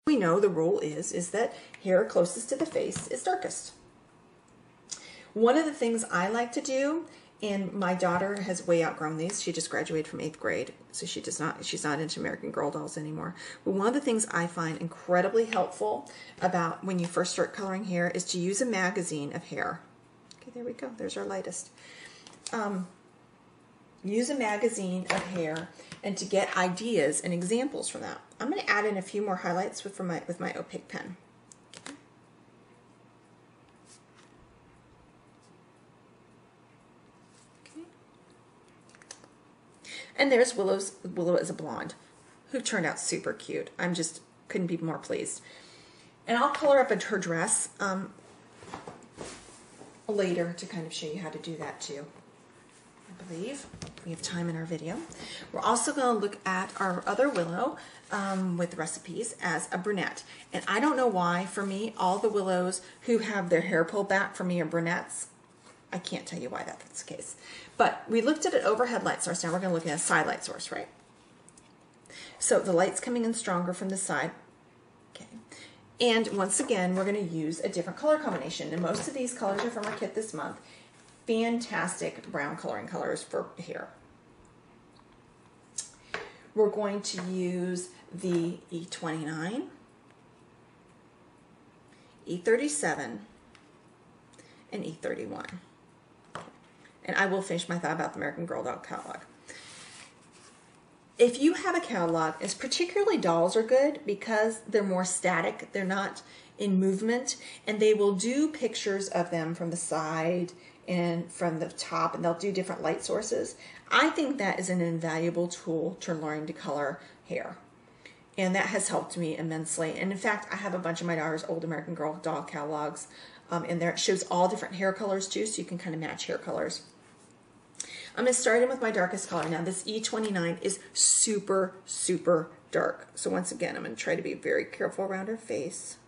We know the rule is that hair closest to the face is darkest. One of the things I like to do, and my daughter has way outgrown these. She just graduated from 8th grade, so she's not into American Girl dolls anymore. But one of the things I find incredibly helpful about when you first start coloring hair is to use a magazine of hair. Okay, there we go. There's our lightest. Use a magazine of hair and to get ideas and examples from that. I'm going to add in a few more highlights with my opaque pen. Okay. And there's Willow as a blonde, who turned out super cute. I'm just couldn't be more pleased. And I'll color up her dress later to kind of show you how to do that too. I believe we have time in our video. We're also going to look at our other Willow with recipes as a brunette. And I don't know why, for me, all the Willows who have their hair pulled back for me are brunettes. I can't tell you why that's the case. But we looked at an overhead light source. Now we're going to look at a side light source, right? So the light's coming in stronger from the side. Okay. And once again, we're going to use a different color combination. And most of these colors are from our kit this month. Fantastic brown coloring colors for hair. We're going to use the E29, E37, and E31. And I will finish my thought about the American Girl doll catalog. If you have a catalog, it's particularly dolls are good because they're more static. They're not in movement, and they will do pictures of them from the side and from the top, and they'll do different light sources. I think that is an invaluable tool to learn to color hair. And that has helped me immensely. And in fact, I have a bunch of my daughter's old American Girl doll catalogs in there. It shows all different hair colors too, so you can kind of match hair colors. I'm going to start in with my darkest color. Now this E29 is super, super dark. So once again, I'm going to try to be very careful around her face.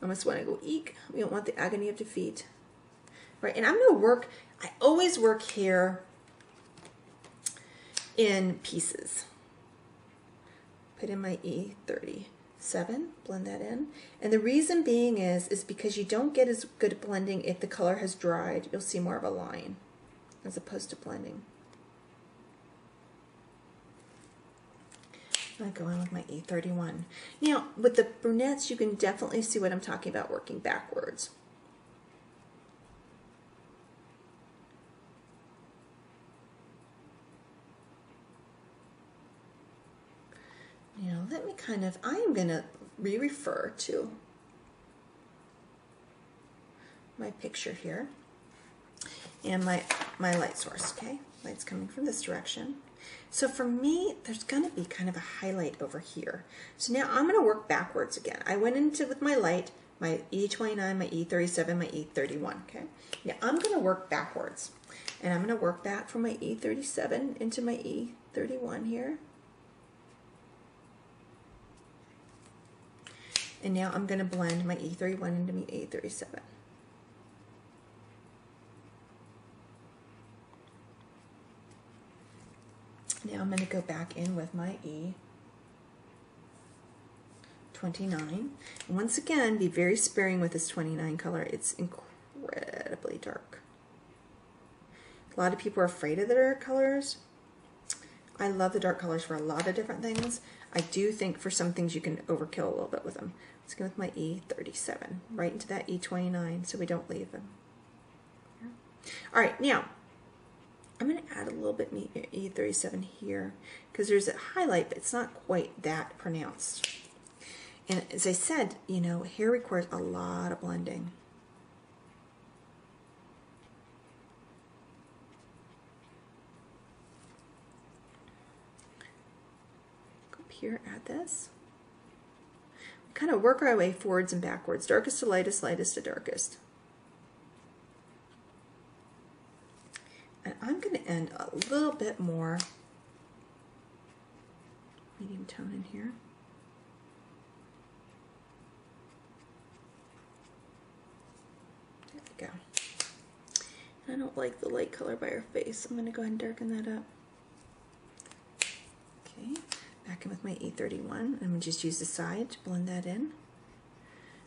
I almost want to go eek. We don't want the agony of defeat. Right, and I'm going to work, I always work hair in pieces. Put in my E37, blend that in. And the reason being is because you don't get as good at blending if the color has dried. You'll see more of a line as opposed to blending. I go in with my E31. Now, with the brunettes, you can definitely see what I'm talking about working backwards. Now, let me kind of, I am going to re-refer to my picture here and my light source, okay? Light's coming from this direction. So for me, there's going to be kind of a highlight over here. So now I'm going to work backwards again. I went into with my light, my E29, my E37, my E31, okay? Now I'm going to work backwards. And I'm going to work back from my E37 into my E31 here. And now I'm going to blend my E31 into my E37. Now I'm going to go back in with my E29. And once again, be very sparing with this 29 color. It's incredibly dark. A lot of people are afraid of the dark colors. I love the dark colors for a lot of different things. I do think for some things you can overkill a little bit with them. Let's go with my E37, right into that E29 so we don't leave them. All right, now I'm going to add a little bit E37 here because there's a highlight, but it's not quite that pronounced. And as I said, you know, hair requires a lot of blending. Go up here, add this. We kind of work our way forwards and backwards, darkest to lightest, lightest to darkest. And I'm going to end a little bit more medium tone in here. There we go. And I'm don't like the light color by her face. I'm going to go ahead and darken that up. Okay, back in with my E31. I'm going to just use the side to blend that in.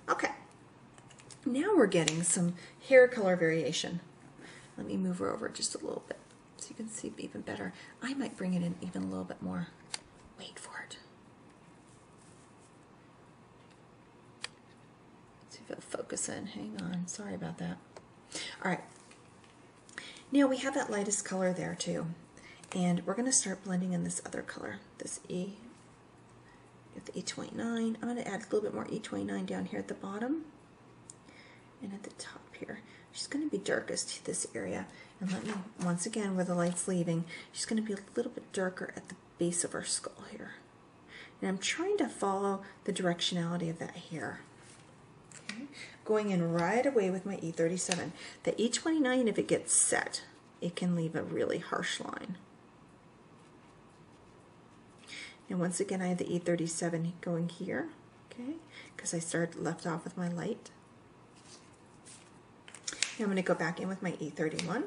Okay, now we're getting some hair color variation. Let me move her over just a little bit so you can see even better. I might bring it in even a little bit more. Wait for it. See if it'll focus in. Hang on. Sorry about that. All right. Now we have that lightest color there too. And we're going to start blending in this other color, this E. Get the E29. I'm going to add a little bit more E29 down here at the bottom and at the top here. She's going to be darkest to this area. And let me, once again, where the light's leaving, she's going to be a little bit darker at the base of her skull here. And I'm trying to follow the directionality of that hair. Okay. Going in right away with my E37. The E29, if it gets set, it can leave a really harsh line. And once again, I have the E37 going here, okay, because I left off with my light. Now I'm going to go back in with my E31.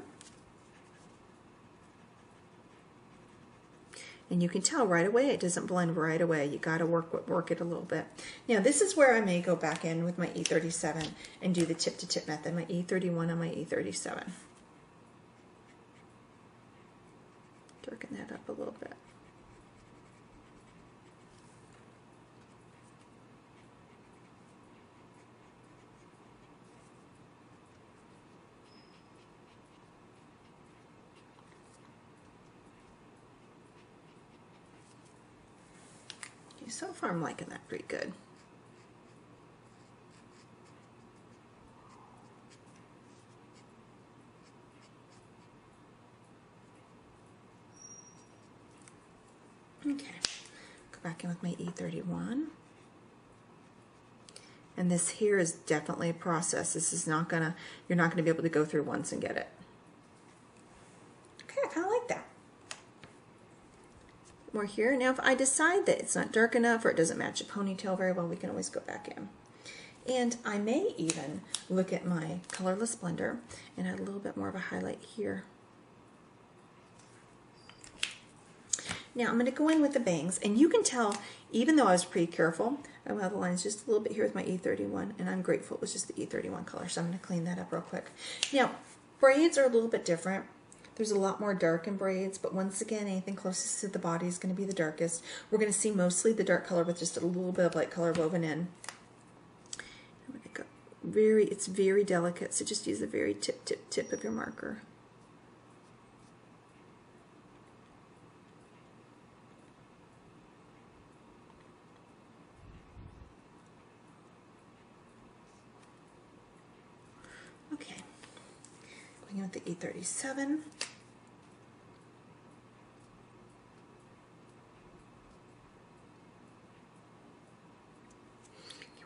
And you can tell right away it doesn't blend right away. You got to work it a little bit. Now this is where I may go back in with my E37 and do the tip to tip method, my E31 and my E37. Darken that up a little bit. So far I'm liking that pretty good. Okay, go back in with my E31. And this here is definitely a process. This is not gonna, you're not gonna be able to go through once and get it. Okay, I kinda like that. More here. Now if I decide that it's not dark enough or it doesn't match a ponytail very well, we can always go back in. And I may even look at my colorless blender and add a little bit more of a highlight here. Now I'm going to go in with the bangs, and you can tell, even though I was pretty careful, I have the lines just a little bit here with my E31, and I'm grateful it was just the E31 color, so I'm going to clean that up real quick. Now, braids are a little bit different. There's a lot more dark in braids, but once again, anything closest to the body is going to be the darkest. We're going to see mostly the dark color with just a little bit of light color woven in. I'm going to go it's very delicate, so just use the very tip of your marker. Okay, going in with the E37.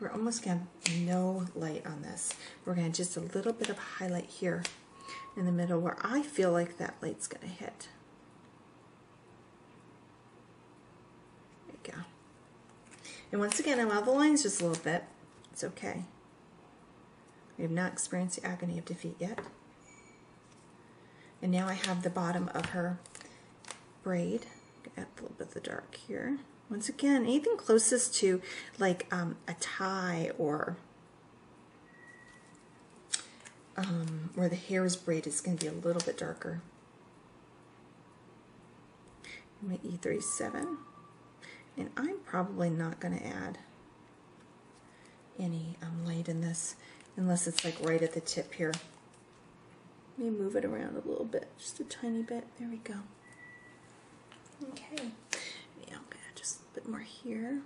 We're almost going to have no light on this. We're going to just a little bit of highlight here in the middle where I feel like that light's going to hit. There you go. And once again, I'm out of the lines just a little bit. It's okay. We have not experienced the agony of defeat yet. And now I have the bottom of her braid. Add a little bit of the dark here. Once again, anything closest to like a tie or where the hair is braided is going to be a little bit darker. My E37. And I'm probably not going to add any light in this unless it's like right at the tip here. Let me move it around a little bit, just a tiny bit. There we go. Okay. Yeah, I'm going to just a bit more here.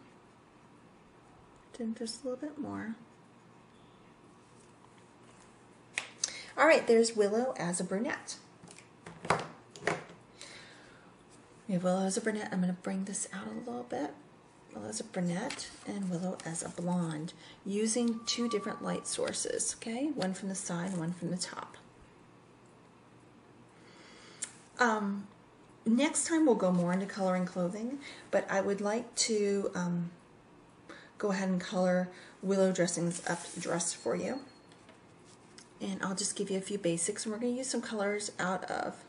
Then just a little bit more. All right, there's Willow as a brunette. We have Willow as a brunette. I'm going to bring this out a little bit. Willow as a brunette and Willow as a blonde, using two different light sources, okay? One from the side and one from the top. Next time we'll go more into coloring clothing, but I would like to go ahead and color Willow Dressing's up dress for you. And I'll just give you a few basics. And we're going to use some colors out of